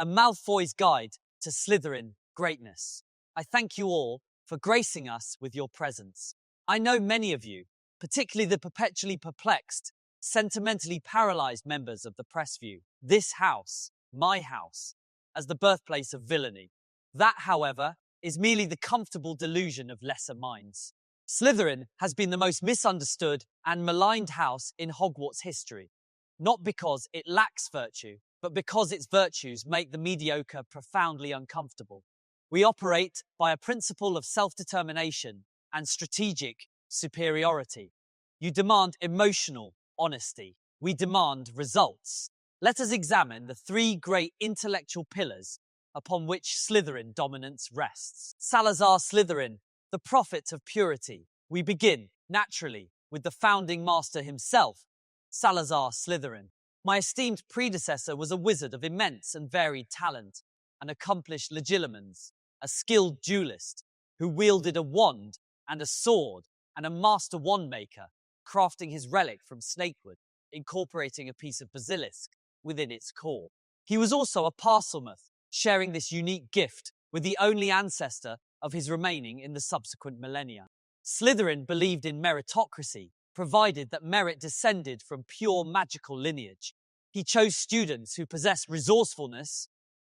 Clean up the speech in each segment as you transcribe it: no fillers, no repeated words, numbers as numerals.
a Malfoy's guide to Slytherin greatness. I thank you all for gracing us with your presence. I know many of you, particularly the perpetually perplexed, sentimentally paralyzed members of the press, view this house, my house, as the birthplace of villainy. That, however, is merely the comfortable delusion of lesser minds. Slytherin has been the most misunderstood and maligned house in Hogwarts history, not because it lacks virtue, but because its virtues make the mediocre profoundly uncomfortable. We operate by a principle of self-determination and strategic superiority. You demand emotional honesty. We demand results. Let us examine the three great intellectual pillars upon which Slytherin dominance rests. Salazar Slytherin, the prophet of purity. We begin, naturally, with the founding master himself, Salazar Slytherin. My esteemed predecessor was a wizard of immense and varied talent, an accomplished legilimens, a skilled duelist, who wielded a wand and a sword, and a master wand-maker, crafting his relic from snakewood, incorporating a piece of basilisk within its core. He was also a parselmoth, sharing this unique gift with the only ancestor of his remaining in the subsequent millennia. Slytherin believed in meritocracy, provided that merit descended from pure magical lineage. He chose students who possessed resourcefulness,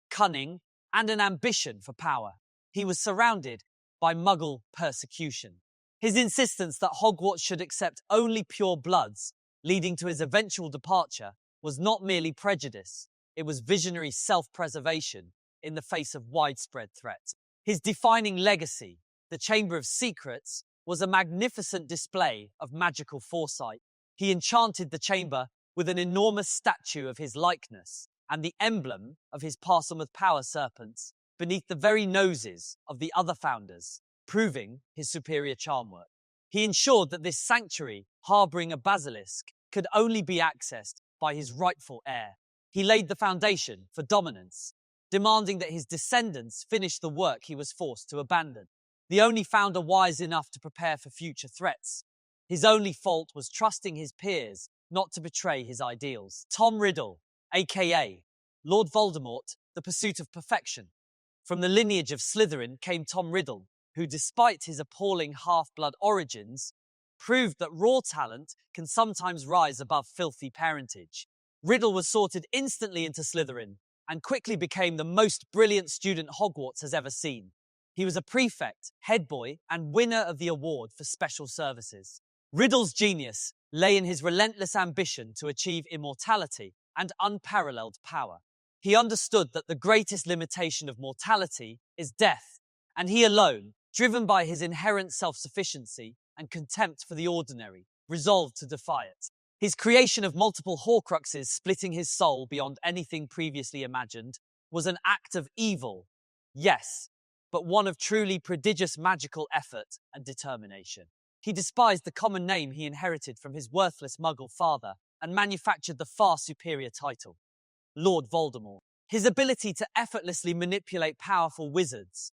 cunning, and an ambition for power. He was surrounded by Muggle persecution. His insistence that Hogwarts should accept only pure bloods, leading to his eventual departure, was not merely prejudice, it was visionary self-preservation in the face of widespread threats. His defining legacy, the Chamber of Secrets, was a magnificent display of magical foresight. He enchanted the chamber with an enormous statue of his likeness and the emblem of his Parselmouth power serpents beneath the very noses of the other founders, proving his superior charm work. He ensured that this sanctuary, harboring a basilisk, could only be accessed by his rightful heir. He laid the foundation for dominance, demanding that his descendants finish the work he was forced to abandon. The only founder wise enough to prepare for future threats. His only fault was trusting his peers not to betray his ideals. Tom Riddle, aka Lord Voldemort, the pursuit of perfection. From the lineage of Slytherin came Tom Riddle, who, despite his appalling half-blood origins, proved that raw talent can sometimes rise above filthy parentage. Riddle was sorted instantly into Slytherin and quickly became the most brilliant student Hogwarts has ever seen. He was a prefect, head boy, and winner of the award for special services. Riddle's genius lay in his relentless ambition to achieve immortality and unparalleled power. He understood that the greatest limitation of mortality is death, and he alone, driven by his inherent self-sufficiency and contempt for the ordinary, resolved to defy it. His creation of multiple Horcruxes splitting his soul beyond anything previously imagined was an act of evil, yes, but one of truly prodigious magical effort and determination. He despised the common name he inherited from his worthless Muggle father and manufactured the far superior title, Lord Voldemort. His ability to effortlessly manipulate powerful wizards,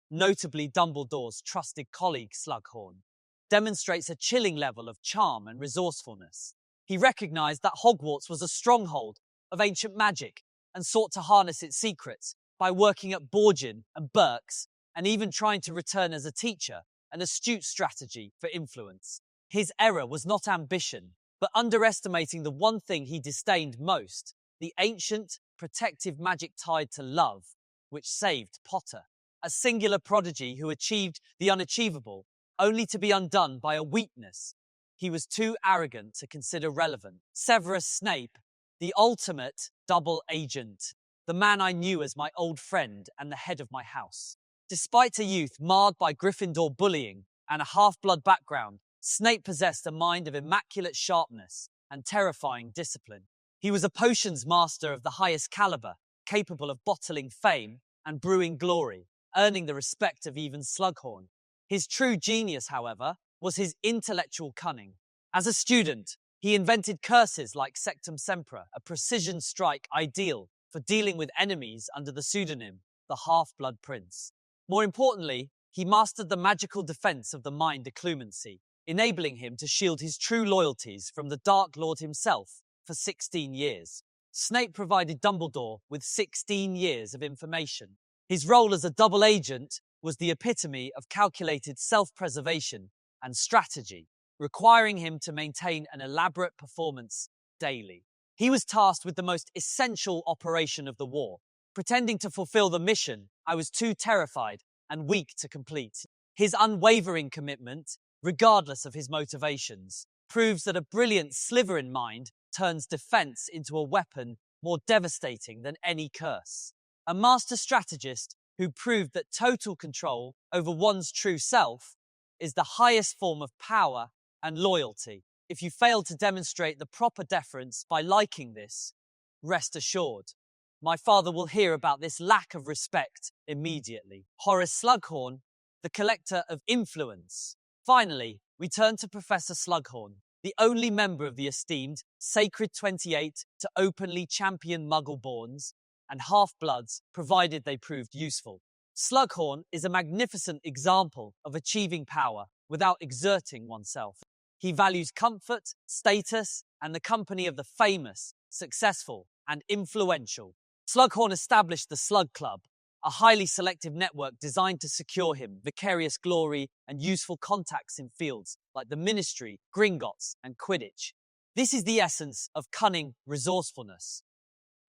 notably Dumbledore's trusted colleague Slughorn, demonstrates a chilling level of charm and resourcefulness. He recognized that Hogwarts was a stronghold of ancient magic and sought to harness its secrets by working at Borgin and Burke's and even trying to return as a teacher, an astute strategy for influence. His error was not ambition, but underestimating the one thing he disdained most, the ancient, protective magic tied to love, which saved Potter, a singular prodigy who achieved the unachievable, only to be undone by a weakness he was too arrogant to consider relevant. Severus Snape, the ultimate double agent, the man I knew as my old friend and the head of my house. Despite a youth marred by Gryffindor bullying and a half-blood background, Snape possessed a mind of immaculate sharpness and terrifying discipline. He was a potions master of the highest caliber, capable of bottling fame and brewing glory, earning the respect of even Slughorn. His true genius, however, was his intellectual cunning. As a student, he invented curses like Sectum Sempra, a precision strike ideal for dealing with enemies under the pseudonym, the Half-Blood Prince. More importantly, he mastered the magical defense of the mind occlumency, enabling him to shield his true loyalties from the Dark Lord himself for 16 years. Snape provided Dumbledore with 16 years of information. His role as a double agent was the epitome of calculated self-preservation and strategy, requiring him to maintain an elaborate performance daily. He was tasked with the most essential operation of the war. Pretending to fulfill the mission, I was too terrified and weak to complete. His unwavering commitment, regardless of his motivations, proves that a brilliant Slytherin mind turns defense into a weapon more devastating than any curse. A master strategist who proved that total control over one's true self is the highest form of power and loyalty. If you fail to demonstrate the proper deference by liking this, rest assured, my father will hear about this lack of respect immediately. Horace Slughorn, the collector of influence. Finally, we turn to Professor Slughorn, the only member of the esteemed Sacred 28 to openly champion Muggle-borns and half-bloods, provided they proved useful. Slughorn is a magnificent example of achieving power without exerting oneself. He values comfort, status, and the company of the famous, successful, and influential. Slughorn established the Slug Club, a highly selective network designed to secure him vicarious glory and useful contacts in fields like the Ministry, Gringotts, and Quidditch. This is the essence of cunning resourcefulness,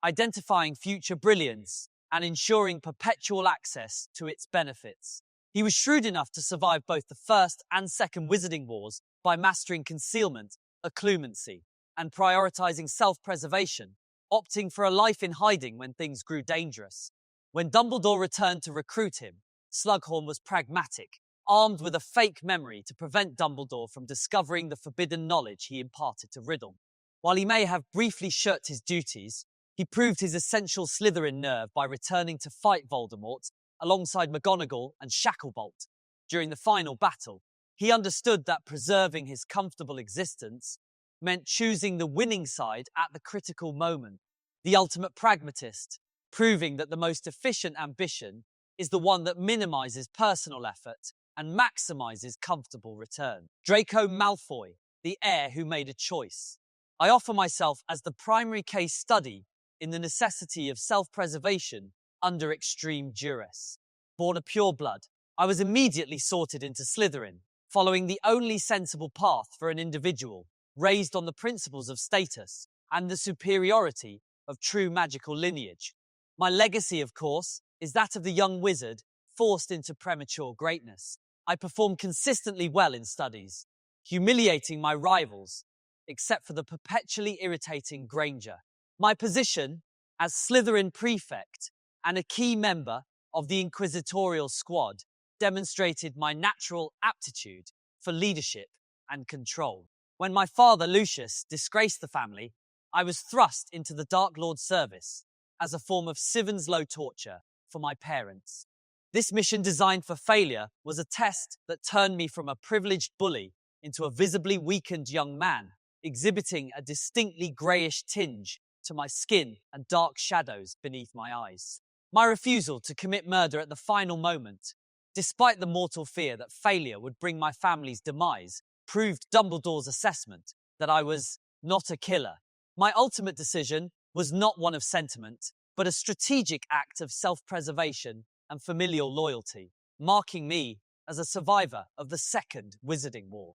identifying future brilliance and ensuring perpetual access to its benefits. He was shrewd enough to survive both the First and Second Wizarding Wars by mastering concealment, occlumency, and prioritizing self-preservation, opting for a life in hiding when things grew dangerous. When Dumbledore returned to recruit him, Slughorn was pragmatic, armed with a fake memory to prevent Dumbledore from discovering the forbidden knowledge he imparted to Riddle. While he may have briefly shirked his duties, he proved his essential Slytherin nerve by returning to fight Voldemort alongside McGonagall and Shacklebolt during the final battle. He understood that preserving his comfortable existence meant choosing the winning side at the critical moment. The ultimate pragmatist, proving that the most efficient ambition is the one that minimizes personal effort and maximizes comfortable return. Draco Malfoy, the heir who made a choice. I offer myself as the primary case study in the necessity of self-preservation under extreme duress. Born a pureblood, I was immediately sorted into Slytherin, following the only sensible path for an individual raised on the principles of status and the superiority of true magical lineage. My legacy, of course, is that of the young wizard forced into premature greatness. I performed consistently well in studies, humiliating my rivals, except for the perpetually irritating Granger. My position as Slytherin prefect and a key member of the inquisitorial squad demonstrated my natural aptitude for leadership and control. When my father, Lucius, disgraced the family, I was thrust into the Dark Lord's service as a form of Sivens-Low torture for my parents. This mission designed for failure was a test that turned me from a privileged bully into a visibly weakened young man, exhibiting a distinctly greyish tinge to my skin and dark shadows beneath my eyes. My refusal to commit murder at the final moment, despite the mortal fear that failure would bring my family's demise, proved Dumbledore's assessment that I was not a killer. My ultimate decision was not one of sentiment, but a strategic act of self-preservation and familial loyalty, marking me as a survivor of the Second Wizarding War.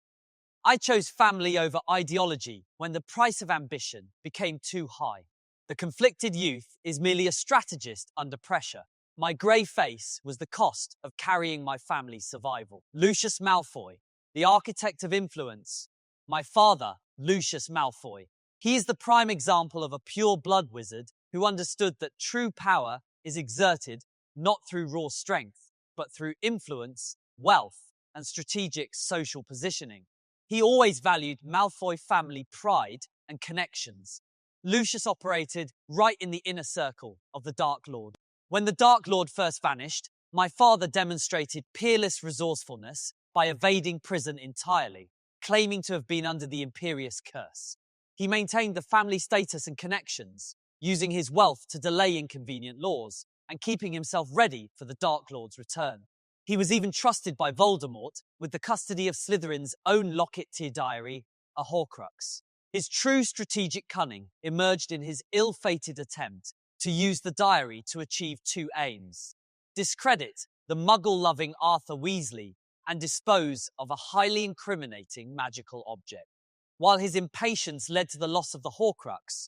I chose family over ideology when the price of ambition became too high. The conflicted youth is merely a strategist under pressure. My grey face was the cost of carrying my family's survival. Lucius Malfoy, the architect of influence. My father, Lucius Malfoy. He is the prime example of a pure blood wizard who understood that true power is exerted not through raw strength, but through influence, wealth, and strategic social positioning. He always valued Malfoy family pride and connections. Lucius operated right in the inner circle of the Dark Lord. When the Dark Lord first vanished, my father demonstrated peerless resourcefulness by evading prison entirely, claiming to have been under the imperious curse. He maintained the family status and connections, using his wealth to delay inconvenient laws and keeping himself ready for the Dark Lord's return. He was even trusted by Voldemort with the custody of Slytherin's own locket-tier diary, a Horcrux. His true strategic cunning emerged in his ill-fated attempt to use the diary to achieve two aims: discredit the muggle-loving Arthur Weasley and dispose of a highly incriminating magical object. While his impatience led to the loss of the Horcrux,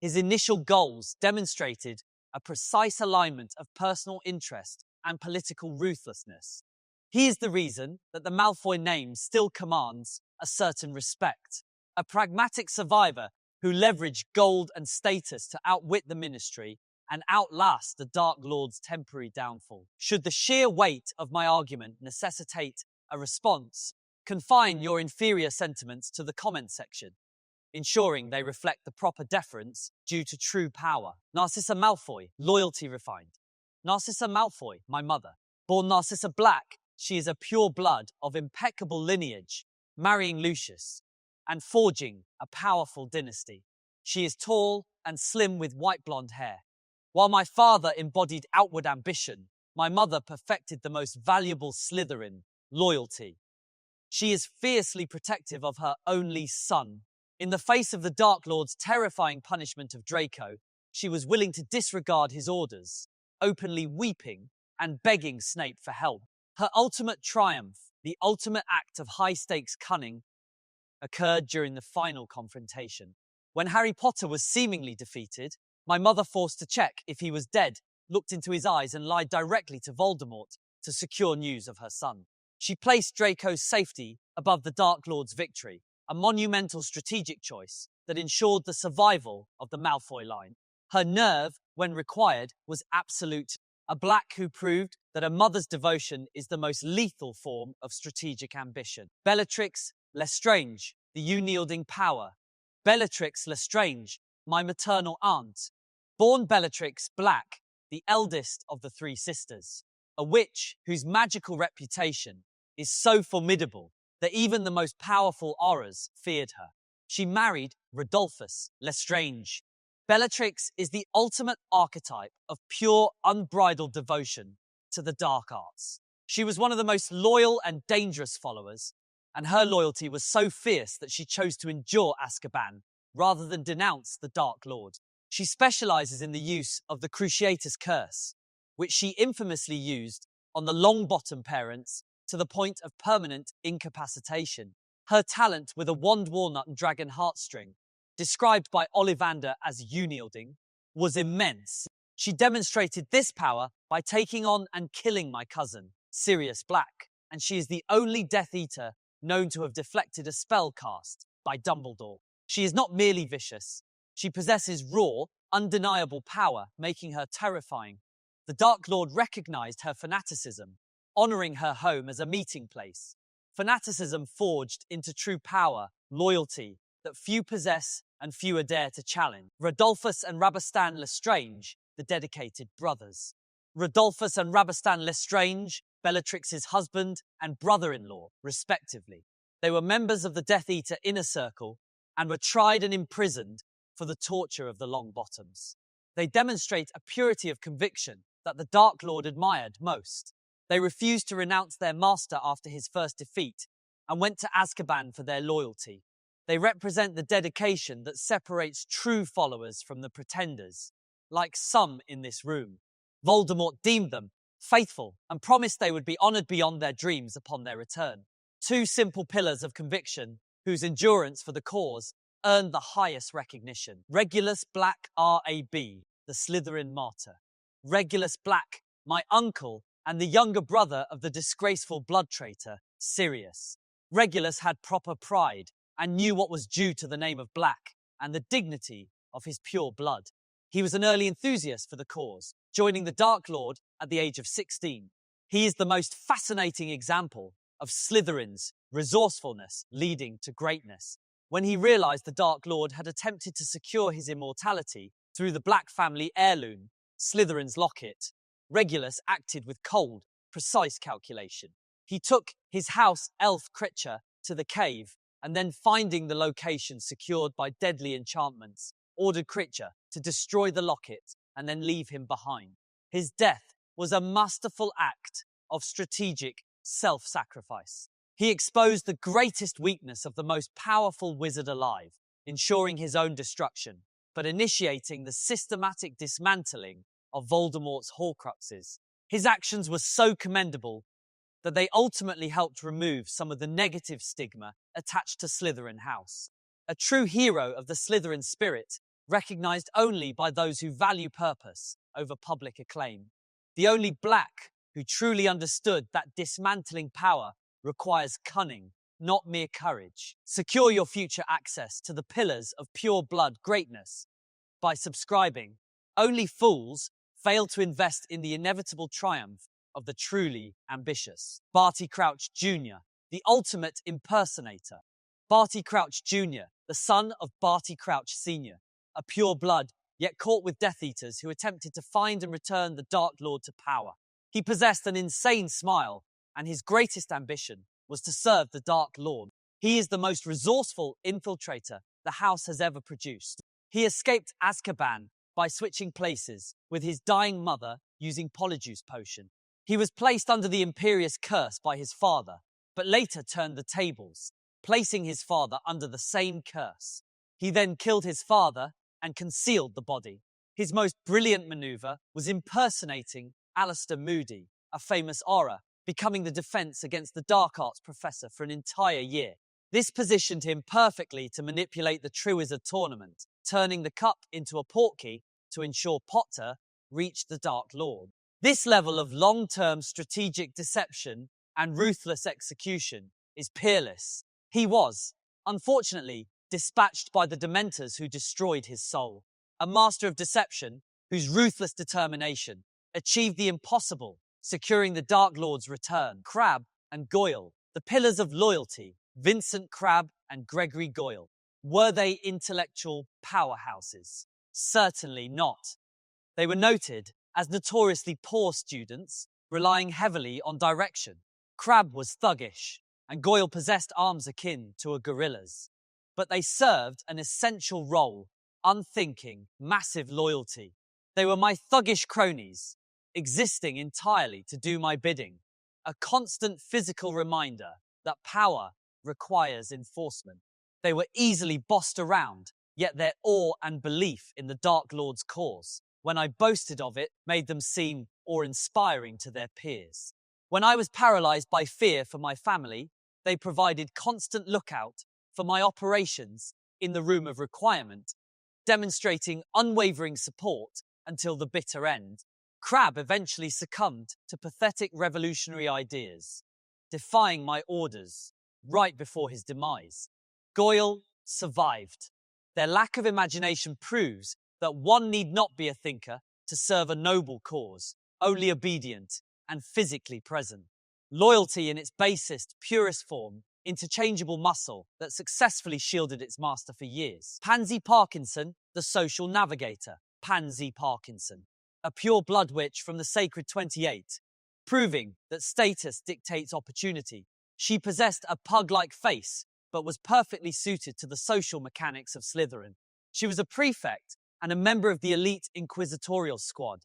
his initial goals demonstrated a precise alignment of personal interest and political ruthlessness. He is the reason that the Malfoy name still commands a certain respect. A pragmatic survivor who leveraged gold and status to outwit the Ministry and outlast the Dark Lord's temporary downfall. Should the sheer weight of my argument necessitate a response, confine your inferior sentiments to the comment section, ensuring they reflect the proper deference due to true power. Narcissa Malfoy, loyalty refined. Narcissa Malfoy, my mother. Born Narcissa Black, she is a pure blood of impeccable lineage, marrying Lucius and forging a powerful dynasty. She is tall and slim with white blonde hair. While my father embodied outward ambition, my mother perfected the most valuable Slytherin, loyalty. She is fiercely protective of her only son. In the face of the Dark Lord's terrifying punishment of Draco, she was willing to disregard his orders, openly weeping and begging Snape for help. Her ultimate triumph, the ultimate act of high-stakes cunning, occurred during the final confrontation. When Harry Potter was seemingly defeated, my mother, forced to check if he was dead, looked into his eyes and lied directly to Voldemort to secure news of her son. She placed Draco's safety above the Dark Lord's victory, a monumental strategic choice that ensured the survival of the Malfoy line. Her nerve, when required, was absolute. A Black who proved that a mother's devotion is the most lethal form of strategic ambition. Bellatrix Lestrange, the unyielding power. Bellatrix Lestrange, my maternal aunt. Born Bellatrix Black, the eldest of the three sisters. A witch whose magical reputation is so formidable that even the most powerful Aurors feared her. She married Rodolphus Lestrange. Bellatrix is the ultimate archetype of pure, unbridled devotion to the dark arts. She was one of the most loyal and dangerous followers, and her loyalty was so fierce that she chose to endure Azkaban rather than denounce the Dark Lord. She specializes in the use of the Cruciatus Curse, which she infamously used on the Longbottom parents to the point of permanent incapacitation. Her talent with a wand walnut and dragon heartstring, described by Ollivander as unyielding, was immense. She demonstrated this power by taking on and killing my cousin, Sirius Black, and she is the only Death Eater known to have deflected a spell cast by Dumbledore. She is not merely vicious. She possesses raw, undeniable power, making her terrifying. The Dark Lord recognized her fanaticism, honoring her home as a meeting place. Fanaticism forged into true power, loyalty, that few possess and fewer dare to challenge. Rodolphus and Rabastan Lestrange, the dedicated brothers. Rodolphus and Rabastan Lestrange, Bellatrix's husband and brother-in-law, respectively. They were members of the Death Eater inner circle and were tried and imprisoned for the torture of the Longbottoms. They demonstrate a purity of conviction that the Dark Lord admired most. They refused to renounce their master after his first defeat and went to Azkaban for their loyalty. They represent the dedication that separates true followers from the pretenders, like some in this room. Voldemort deemed them faithful and promised they would be honored beyond their dreams upon their return. Two simple pillars of conviction whose endurance for the cause earned the highest recognition. Regulus Black R.A.B., the Slytherin martyr. Regulus Black, my uncle and the younger brother of the disgraceful blood traitor, Sirius. Regulus had proper pride and knew what was due to the name of Black and the dignity of his pure blood. He was an early enthusiast for the cause, joining the Dark Lord at the age of 16. He is the most fascinating example of Slytherin's resourcefulness leading to greatness. When he realized the Dark Lord had attempted to secure his immortality through the Black family heirloom, Slytherin's locket, Regulus acted with cold, precise calculation. He took his house elf creature to the cave and then, finding the location secured by deadly enchantments, ordered Critcher to destroy the locket and then leave him behind. His death was a masterful act of strategic self-sacrifice. He exposed the greatest weakness of the most powerful wizard alive, ensuring his own destruction, but initiating the systematic dismantling of Voldemort's Horcruxes. His actions were so commendable that they ultimately helped remove some of the negative stigma attached to Slytherin House. A true hero of the Slytherin spirit, recognized only by those who value purpose over public acclaim. The only Black who truly understood that dismantling power requires cunning, not mere courage. Secure your future access to the pillars of pure blood greatness by subscribing. Only fools fail to invest in the inevitable triumph of the truly ambitious. Barty Crouch Jr., the ultimate impersonator. Barty Crouch Jr., the son of Barty Crouch Sr., a pure blood, yet caught with Death Eaters who attempted to find and return the Dark Lord to power. He possessed an insane smile, and his greatest ambition was to serve the Dark Lord. He is the most resourceful infiltrator the house has ever produced. He escaped Azkaban by switching places with his dying mother using Polyjuice Potion. He was placed under the Imperious Curse by his father, but later turned the tables, placing his father under the same curse. He then killed his father and concealed the body. His most brilliant maneuver was impersonating Alistair Moody, a famous Auror, becoming the defense against the dark arts professor for an entire year. This positioned him perfectly to manipulate the Triwizard Tournament, turning the cup into a portkey to ensure Potter reached the Dark Lord. This level of long-term strategic deception and ruthless execution is peerless. He was, unfortunately, dispatched by the Dementors who destroyed his soul. A master of deception whose ruthless determination achieved the impossible, securing the Dark Lord's return. Crabbe and Goyle, the pillars of loyalty. Vincent Crabbe and Gregory Goyle. Were they intellectual powerhouses? Certainly not. They were noted as notoriously poor students, relying heavily on direction. Crabbe was thuggish, and Goyle possessed arms akin to a gorilla's. But they served an essential role, unthinking, massive loyalty. They were my thuggish cronies, existing entirely to do my bidding. A constant physical reminder that power requires enforcement. They were easily bossed around, yet their awe and belief in the Dark Lord's cause, when I boasted of it, made them seem awe-inspiring to their peers. When I was paralyzed by fear for my family, they provided constant lookout for my operations in the room of requirement, demonstrating unwavering support until the bitter end. Crabbe eventually succumbed to pathetic revolutionary ideas, defying my orders right before his demise. Goyle survived. Their lack of imagination proves that one need not be a thinker to serve a noble cause, only obedient and physically present. Loyalty in its basest, purest form, interchangeable muscle that successfully shielded its master for years. Pansy Parkinson, the social navigator. Pansy Parkinson, a pure blood witch from the Sacred 28, proving that status dictates opportunity. She possessed a pug-like face, but was perfectly suited to the social mechanics of Slytherin. She was a prefect and a member of the elite inquisitorial squad,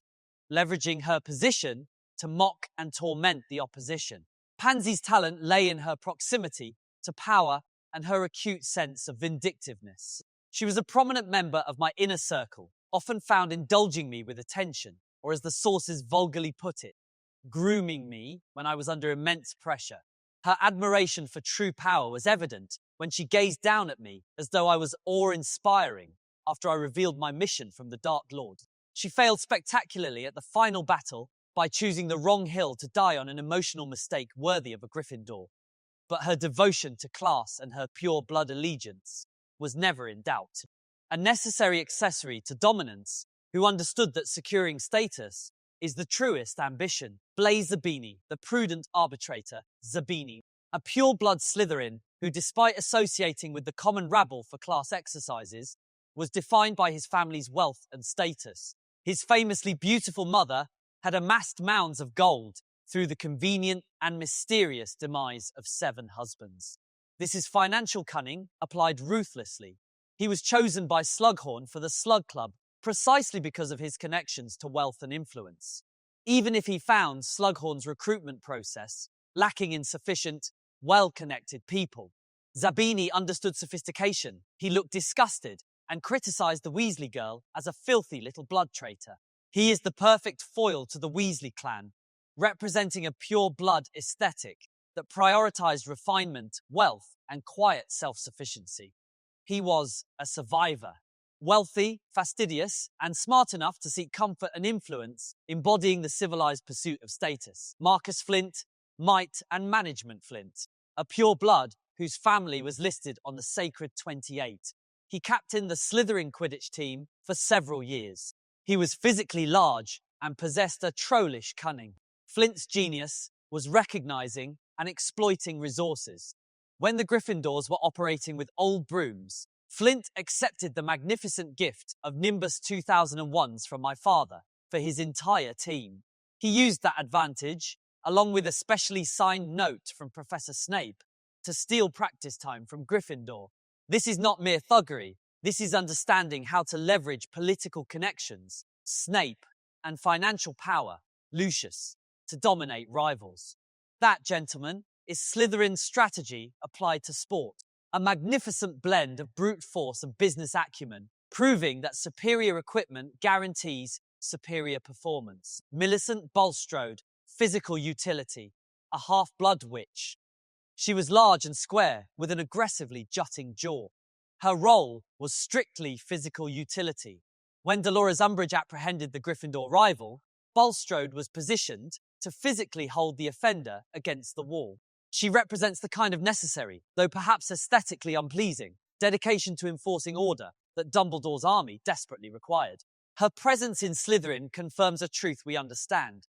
leveraging her position to mock and torment the opposition. Pansy's talent lay in her proximity to power and her acute sense of vindictiveness. She was a prominent member of my inner circle, often found indulging me with attention, or as the sources vulgarly put it, grooming me when I was under immense pressure. Her admiration for true power was evident when she gazed down at me as though I was awe-inspiring after I revealed my mission from the Dark Lord. She failed spectacularly at the final battle by choosing the wrong hill to die on an emotional mistake worthy of a Gryffindor. But her devotion to class and her pure blood allegiance was never in doubt. A necessary accessory to dominance, who understood that securing status is the truest ambition. Blaise Zabini, the prudent arbitrator, Zabini, a pure-blood Slytherin who, despite associating with the common rabble for class exercises, was defined by his family's wealth and status. His famously beautiful mother had amassed mounds of gold through the convenient and mysterious demise of 7 husbands. This is financial cunning applied ruthlessly. He was chosen by Slughorn for the Slug Club precisely because of his connections to wealth and influence. Even if he found Slughorn's recruitment process lacking in sufficient, well-connected people, Zabini understood sophistication. He looked disgusted and criticized the Weasley girl as a filthy little blood traitor. He is the perfect foil to the Weasley clan, representing a pure blood aesthetic that prioritized refinement, wealth, and quiet self-sufficiency. He was a survivor, wealthy, fastidious, and smart enough to seek comfort and influence, embodying the civilized pursuit of status. Marcus Flint, might and management Flint, a pure blood whose family was listed on the Sacred 28. He captained the Slytherin Quidditch team for several years. He was physically large and possessed a trollish cunning. Flint's genius was recognizing and exploiting resources. When the Gryffindors were operating with old brooms, Flint accepted the magnificent gift of Nimbus 2001s from my father for his entire team. He used that advantage, along with a specially signed note from Professor Snape, to steal practice time from Gryffindor. This is not mere thuggery. This is understanding how to leverage political connections, Snape, and financial power, Lucius, to dominate rivals. That, gentlemen, is Slytherin's strategy applied to sport. A magnificent blend of brute force and business acumen, proving that superior equipment guarantees superior performance. Millicent Bulstrode, physical utility, a half-blood witch. She was large and square, with an aggressively jutting jaw. Her role was strictly physical utility. When Dolores Umbridge apprehended the Gryffindor rival, Bulstrode was positioned to physically hold the offender against the wall. She represents the kind of necessary, though perhaps aesthetically unpleasing, dedication to enforcing order that Dumbledore's army desperately required. Her presence in Slytherin confirms a truth we understand.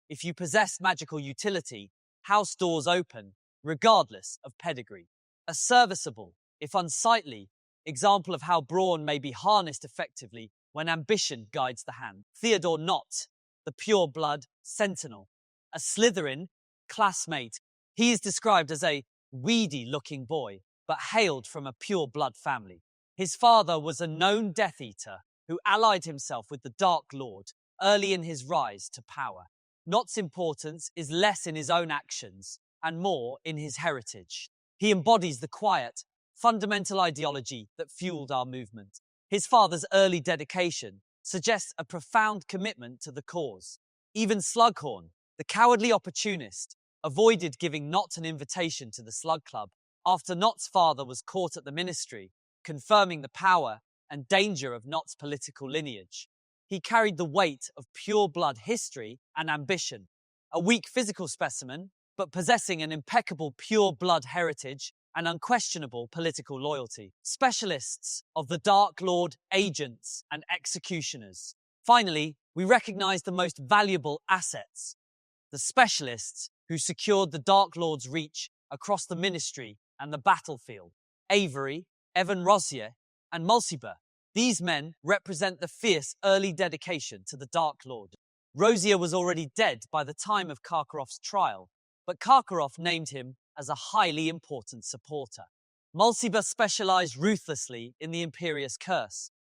If you possess magical utility, house doors open, regardless of pedigree. A serviceable, if unsightly, example of how brawn may be harnessed effectively when ambition guides the hand. Theodore Nott, the pure-blood sentinel. A Slytherin classmate, he is described as a weedy-looking boy, but hailed from a pure-blood family. His father was a known Death Eater who allied himself with the Dark Lord early in his rise to power. Nott's importance is less in his own actions and more in his heritage. He embodies the quiet, fundamental ideology that fueled our movement. His father's early dedication suggests a profound commitment to the cause. Even Slughorn, the cowardly opportunist, avoided giving Nott an invitation to the Slug Club after Nott's father was caught at the ministry, confirming the power and danger of Nott's political lineage. He carried the weight of pure-blood history and ambition, a weak physical specimen, but possessing an impeccable pure-blood heritage and unquestionable political loyalty. Specialists of the Dark Lord, agents, and executioners. Finally, we recognize the most valuable assets, the specialists who secured the Dark Lord's reach across the ministry and the battlefield. Avery, Evan Rosier, and Mulciber. These men represent the fierce early dedication to the Dark Lord. Rosier was already dead by the time of Karkaroff's trial, but Karkaroff named him as a highly important supporter. Mulciber specialized ruthlessly in the Imperious Curse,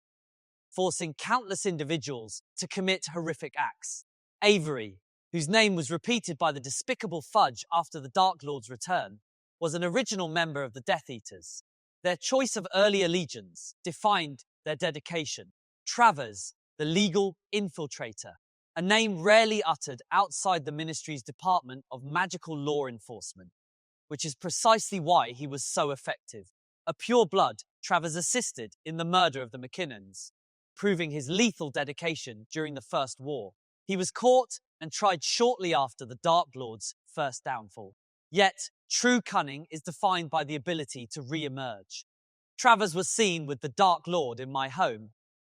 forcing countless individuals to commit horrific acts. Avery, whose name was repeated by the despicable Fudge after the Dark Lord's return, was an original member of the Death Eaters. Their choice of early allegiance defined their dedication. Travers, the legal infiltrator, a name rarely uttered outside the Ministry's Department of Magical Law Enforcement, which is precisely why he was so effective. A pure blood, Travers assisted in the murder of the McKinnons, proving his lethal dedication during the First War. He was caught and tried shortly after the Dark Lord's first downfall. Yet, true cunning is defined by the ability to re-emerge. Travers was seen with the Dark Lord in my home,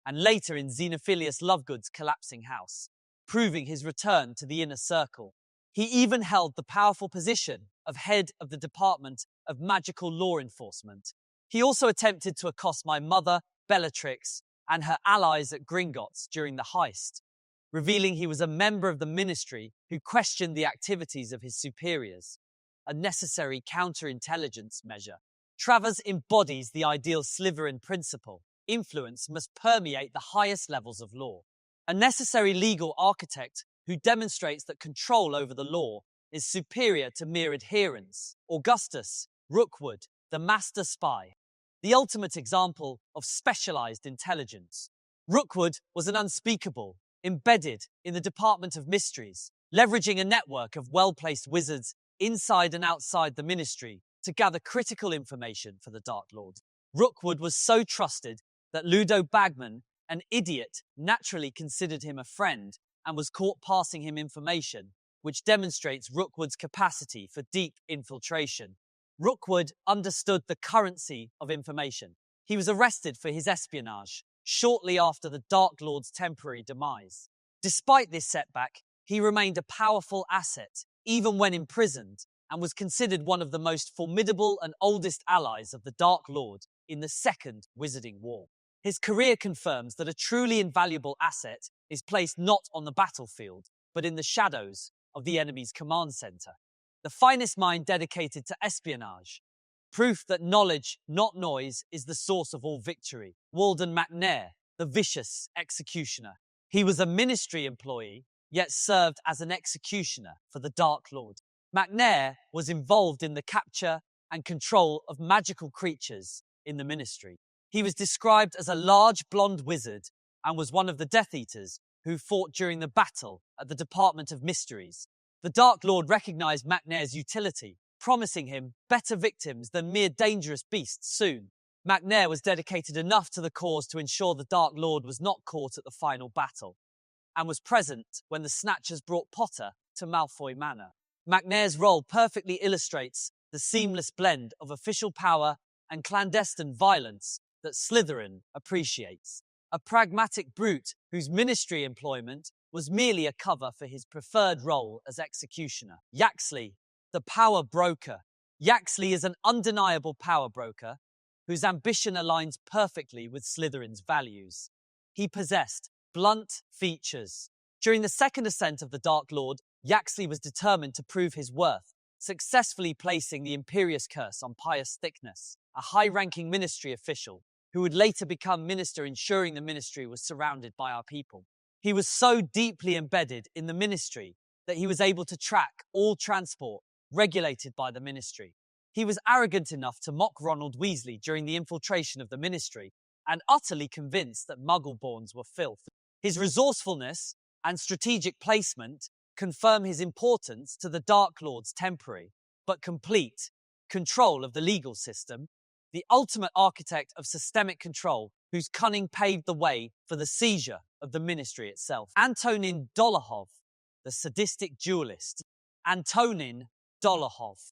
and later in Xenophilius Lovegood's collapsing house, proving his return to the inner circle. He even held the powerful position of head of the Department of Magical Law Enforcement. He also attempted to accost my mother, Bellatrix, and her allies at Gringotts during the heist, revealing he was a member of the Ministry who questioned the activities of his superiors, a necessary counterintelligence measure. Travers embodies the ideal Slytherin principle. Influence must permeate the highest levels of law. A necessary legal architect who demonstrates that control over the law is superior to mere adherence. Augustus Rookwood, the master spy, the ultimate example of specialized intelligence. Rookwood was an unspeakable, embedded in the Department of Mysteries, leveraging a network of well-placed wizards inside and outside the ministry to gather critical information for the Dark Lord. Rookwood was so trusted that Ludo Bagman, an idiot, naturally considered him a friend and was caught passing him information, which demonstrates Rookwood's capacity for deep infiltration. Rookwood understood the currency of information. He was arrested for his espionage shortly after the Dark Lord's temporary demise. Despite this setback, he remained a powerful asset, even when imprisoned, and was considered one of the most formidable and oldest allies of the Dark Lord in the Second Wizarding War. His career confirms that a truly invaluable asset is placed not on the battlefield, but in the shadows of the enemy's command center. The finest mind dedicated to espionage. Proof that knowledge, not noise, is the source of all victory. Walden Macnair, the vicious executioner. He was a ministry employee, yet served as an executioner for the Dark Lord. Macnair was involved in the capture and control of magical creatures in the ministry. He was described as a large blonde wizard and was one of the Death Eaters who fought during the battle at the Department of Mysteries. The Dark Lord recognized Macnair's utility, promising him better victims than mere dangerous beasts soon. Macnair was dedicated enough to the cause to ensure the Dark Lord was not caught at the final battle, and was present when the Snatchers brought Potter to Malfoy Manor. Macnair's role perfectly illustrates the seamless blend of official power and clandestine violence that Slytherin appreciates. A pragmatic brute whose ministry employment was merely a cover for his preferred role as executioner. Yaxley, the power broker. Yaxley is an undeniable power broker whose ambition aligns perfectly with Slytherin's values. He possessed blunt features. During the second ascent of the Dark Lord, Yaxley was determined to prove his worth, successfully placing the Imperious Curse on Pius Thickness, a high-ranking ministry official who would later become minister, ensuring the ministry was surrounded by our people. He was so deeply embedded in the ministry that he was able to track all transport regulated by the ministry. He was arrogant enough to mock Ronald Weasley during the infiltration of the ministry and utterly convinced that Muggle-borns were filth. His resourcefulness and strategic placement confirm his importance to the Dark Lord's temporary but complete control of the legal system, the ultimate architect of systemic control whose cunning paved the way for the seizure of the ministry itself. Antonin Dolohov, the sadistic duelist. Antonin Dolohov,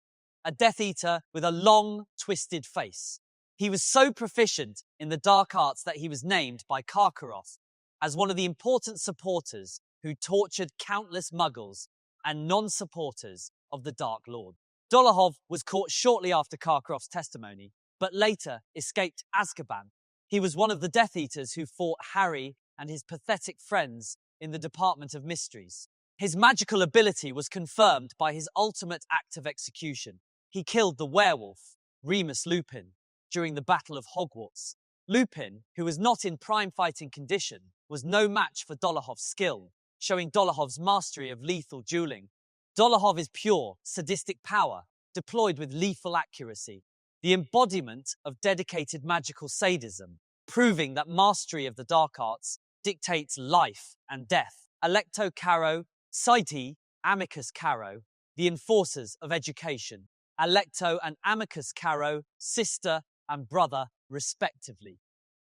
a Death Eater with a long, twisted face. He was so proficient in the dark arts that he was named by Karkaroff as one of the important supporters who tortured countless Muggles and non-supporters of the Dark Lord. Dolohov was caught shortly after Karkaroff's testimony, but later escaped Azkaban. He was one of the Death Eaters who fought Harry and his pathetic friends in the Department of Mysteries. His magical ability was confirmed by his ultimate act of execution. He killed the werewolf, Remus Lupin, during the Battle of Hogwarts. Lupin, who was not in prime fighting condition, was no match for Dolohov's skill, showing Dolohov's mastery of lethal dueling. Dolohov is pure, sadistic power, deployed with lethal accuracy, the embodiment of dedicated magical sadism, proving that mastery of the dark arts dictates life and death. Alecto Caro, Saiti, Amicus Caro, the enforcers of education. Alecto and Amicus Caro, sister and brother, respectively.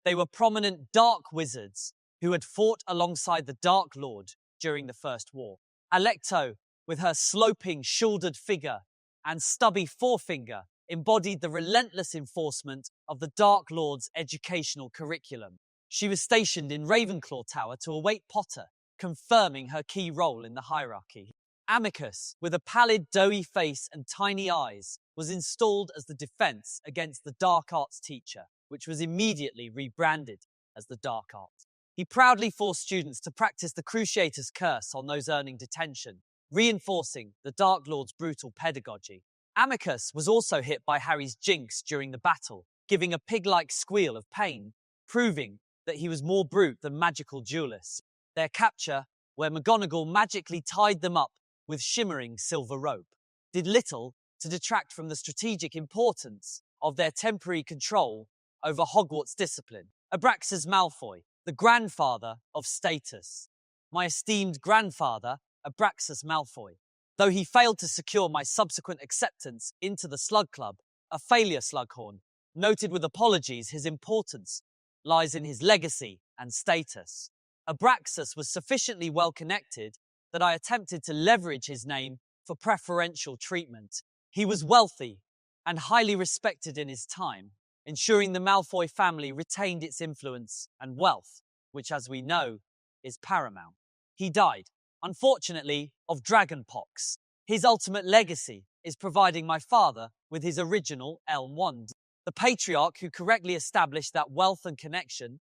They were prominent dark wizards who had fought alongside the Dark Lord during the First War. Alecto, with her sloping, shouldered figure and stubby forefinger, embodied the relentless enforcement of the Dark Lord's educational curriculum. She was stationed in Ravenclaw Tower to await Potter, confirming her key role in the hierarchy. Amicus, with a pallid, doughy face and tiny eyes, was installed as the defense against the Dark Arts teacher, which was immediately rebranded as the Dark Arts. He proudly forced students to practice the Cruciator's Curse on those earning detention, reinforcing the Dark Lord's brutal pedagogy. Amicus was also hit by Harry's jinx during the battle, giving a pig-like squeal of pain, proving that he was more brute than magical duelists. Their capture, where McGonagall magically tied them up with shimmering silver rope, did little to detract from the strategic importance of their temporary control over Hogwarts discipline. Abraxas Malfoy, the grandfather of status. My esteemed grandfather, Abraxas Malfoy. Though he failed to secure my subsequent acceptance into the Slug Club, a failure Slughorn, noted with apologies his importance lies in his legacy and status. Abraxas was sufficiently well connected that I attempted to leverage his name for preferential treatment. He was wealthy and highly respected in his time, ensuring the Malfoy family retained its influence and wealth, which, as we know, is paramount. He died, unfortunately, of dragonpox. His ultimate legacy is providing my father with his original elm wand. The patriarch who correctly established that wealth and connection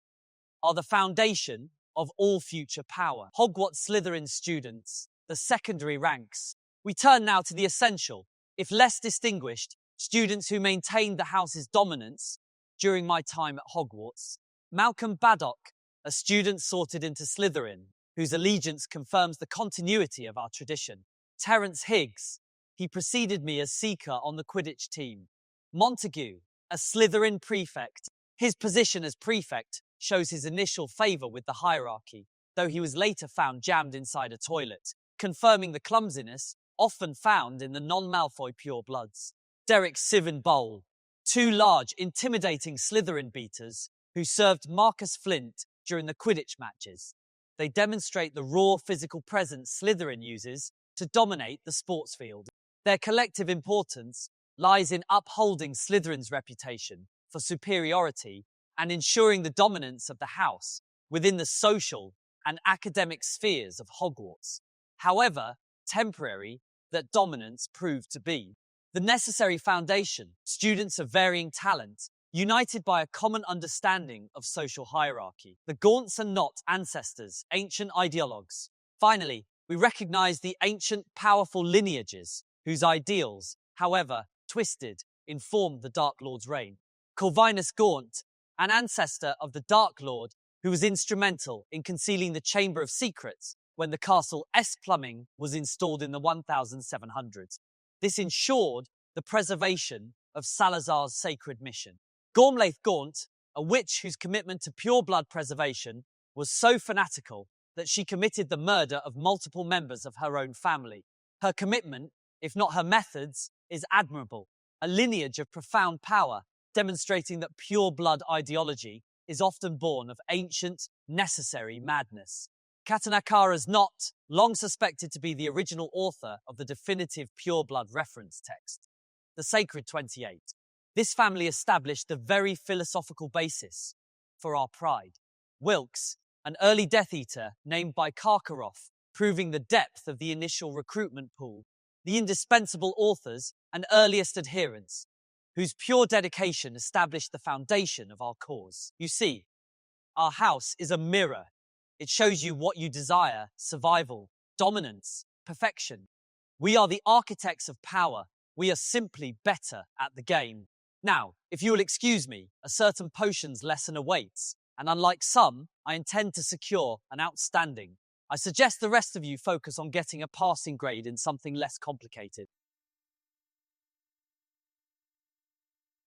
are the foundation of all future power. Hogwarts Slytherin students, the secondary ranks. We turn now to the essential, if less distinguished, students who maintained the house's dominance during my time at Hogwarts. Malcolm Baddock, a student sorted into Slytherin, whose allegiance confirms the continuity of our tradition. Terence Higgs, he preceded me as seeker on the Quidditch team. Montague, a Slytherin prefect. His position as prefect shows his initial favour with the hierarchy, though he was later found jammed inside a toilet, confirming the clumsiness often found in the non-Malfoy purebloods. Derek Sivin Bowl, two large, intimidating Slytherin beaters who served Marcus Flint during the Quidditch matches. They demonstrate the raw physical presence Slytherin uses to dominate the sports field. Their collective importance lies in upholding Slytherin's reputation for superiority and ensuring the dominance of the house within the social and academic spheres of Hogwarts. However temporary that dominance proved to be. The necessary foundation, students of varying talent, united by a common understanding of social hierarchy. The Gaunts and Nott ancestors, ancient ideologues. Finally, we recognize the ancient, powerful lineages whose ideals, however twisted, informed the Dark Lord's reign. Corvinus Gaunt, an ancestor of the Dark Lord who was instrumental in concealing the Chamber of Secrets when the castle S plumbing was installed in the 1700s. This ensured the preservation of Salazar's sacred mission. Gormlaith Gaunt, a witch whose commitment to pure blood preservation was so fanatical that she committed the murder of multiple members of her own family. Her commitment, if not her methods, is admirable, a lineage of profound power, demonstrating that pure blood ideology is often born of ancient, necessary madness. Katanakara's Nott, long suspected to be the original author of the definitive pure blood reference text, the Sacred 28. This family established the very philosophical basis for our pride. Wilkes, an early Death Eater named by Karkaroff, proving the depth of the initial recruitment pool. The indispensable authors and earliest adherents, whose pure dedication established the foundation of our cause. You see, our house is a mirror. It shows you what you desire: survival, dominance, perfection. We are the architects of power. We are simply better at the game. Now, if you will excuse me, a certain potions lesson awaits, and unlike some, I intend to secure an outstanding. I suggest the rest of you focus on getting a passing grade in something less complicated.